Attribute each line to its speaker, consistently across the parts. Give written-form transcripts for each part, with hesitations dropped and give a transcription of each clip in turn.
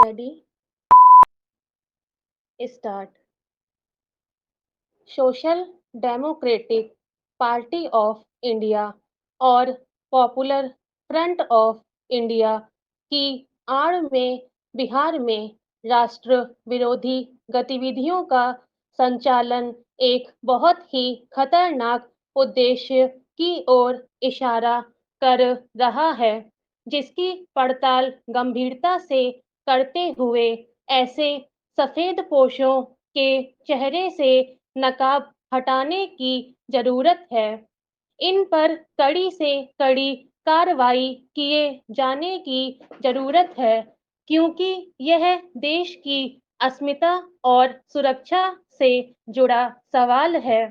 Speaker 1: Ready start. Social democratic party of India और popular front of India की आड़ में बिहार में राष्ट्र विरोधी गतिविधियों का संचालन एक बहुत ही खतरनाक उद्देश्य की ओर इशारा कर रहा है, जिसकी पड़ताल गंभीरता से करते हुए ऐसे सफेदपोशों के चेहरे से नकाब हटाने की जरूरत है। इन पर कड़ी से कड़ी कार्रवाई किए जाने की जरूरत है, क्योंकि यह देश की अस्मिता और सुरक्षा से जुड़ा सवाल है।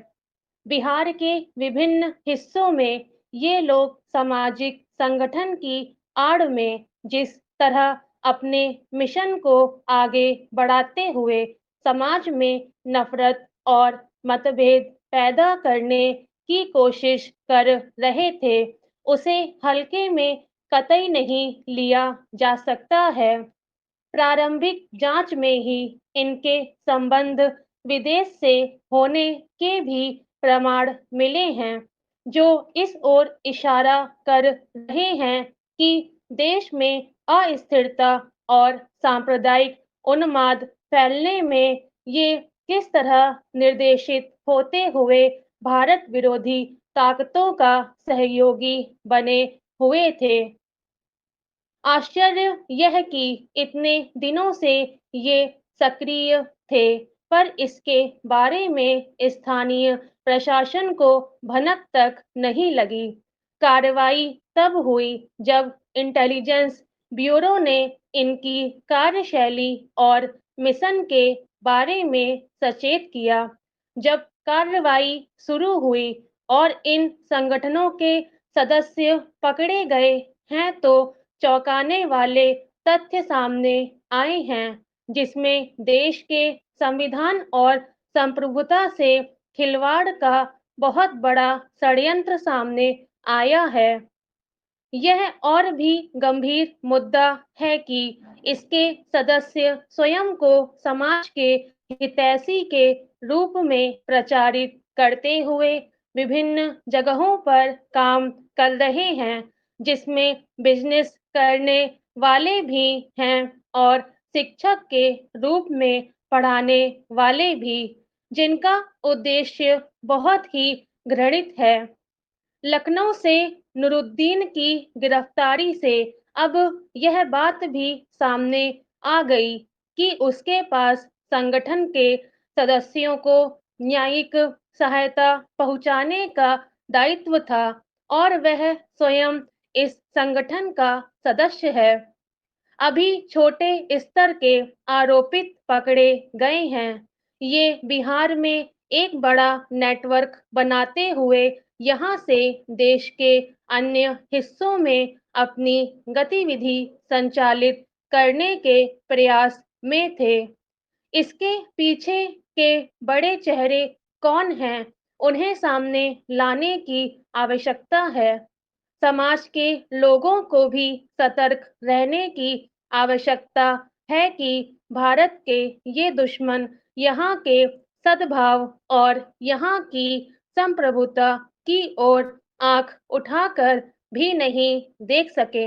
Speaker 1: बिहार के विभिन्न हिस्सों में ये लोग सामाजिक संगठन की आड़ में जिस तरह अपने मिशन को आगे बढ़ाते हुए समाज में नफरत और मतभेद पैदा करने की कोशिश कर रहे थे, उसे हल्के में कतई नहीं लिया जा सकता है। प्रारंभिक जांच में ही इनके संबंध विदेश से होने के भी प्रमाण मिले हैं, जो इस ओर इशारा कर रहे हैं कि देश में अस्थिरता और सांप्रदायिक उन्माद फैलने में ये किस तरह निर्देशित होते हुए भारत विरोधी ताकतों का सहयोगी बने हुए थे। आश्चर्य यह कि इतने दिनों से ये सक्रिय थे, पर इसके बारे में स्थानीय प्रशासन को भनक तक नहीं लगी। कार्रवाई तब हुई जब इंटेलिजेंस ब्यूरो ने इनकी कार्यशैली और मिशन के बारे में सचेत किया। जब कार्रवाई शुरू हुई और इन संगठनों के सदस्य पकड़े गए हैं, तो चौंकाने वाले तथ्य सामने आए हैं, जिसमें देश के संविधान और संप्रभुता से खिलवाड़ का बहुत बड़ा षड्यंत्र सामने आया है। यह और भी गंभीर मुद्दा है कि इसके सदस्य स्वयं को समाज के हितैषी के रूप में प्रचारित करते हुए विभिन्न जगहों पर काम कर रहे हैं, जिसमें बिजनेस करने वाले भी हैं और शिक्षक के रूप में पढ़ाने वाले भी, जिनका उद्देश्य बहुत ही घृणित है। लखनऊ से नूरुद्दीन की गिरफ्तारी से अब यह बात भी सामने आ गई कि उसके पास संगठन के सदस्यों को न्यायिक सहायता पहुंचाने का दायित्व था और वह स्वयं इस संगठन का सदस्य है। अभी छोटे स्तर के आरोपित पकड़े गए हैं। ये बिहार में एक बड़ा नेटवर्क बनाते हुए यहाँ से देश के अन्य हिस्सों में अपनी गतिविधि संचालित करने के प्रयास में थे। इसके पीछे के बड़े चेहरे कौन हैं, उन्हें सामने लाने की आवश्यकता है। समाज के लोगों को भी सतर्क रहने की आवश्यकता है कि भारत के ये दुश्मन यहाँ के सद्भाव और यहाँ की संप्रभुता की ओर आंख उठाकर भी नहीं देख सके।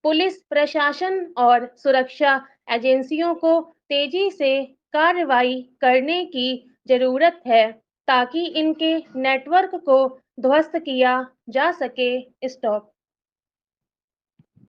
Speaker 1: पुलिस प्रशासन और सुरक्षा एजेंसियों को तेजी से कार्रवाई करने की जरूरत है, ताकि इनके नेटवर्क को ध्वस्त किया जा सके। स्टॉप।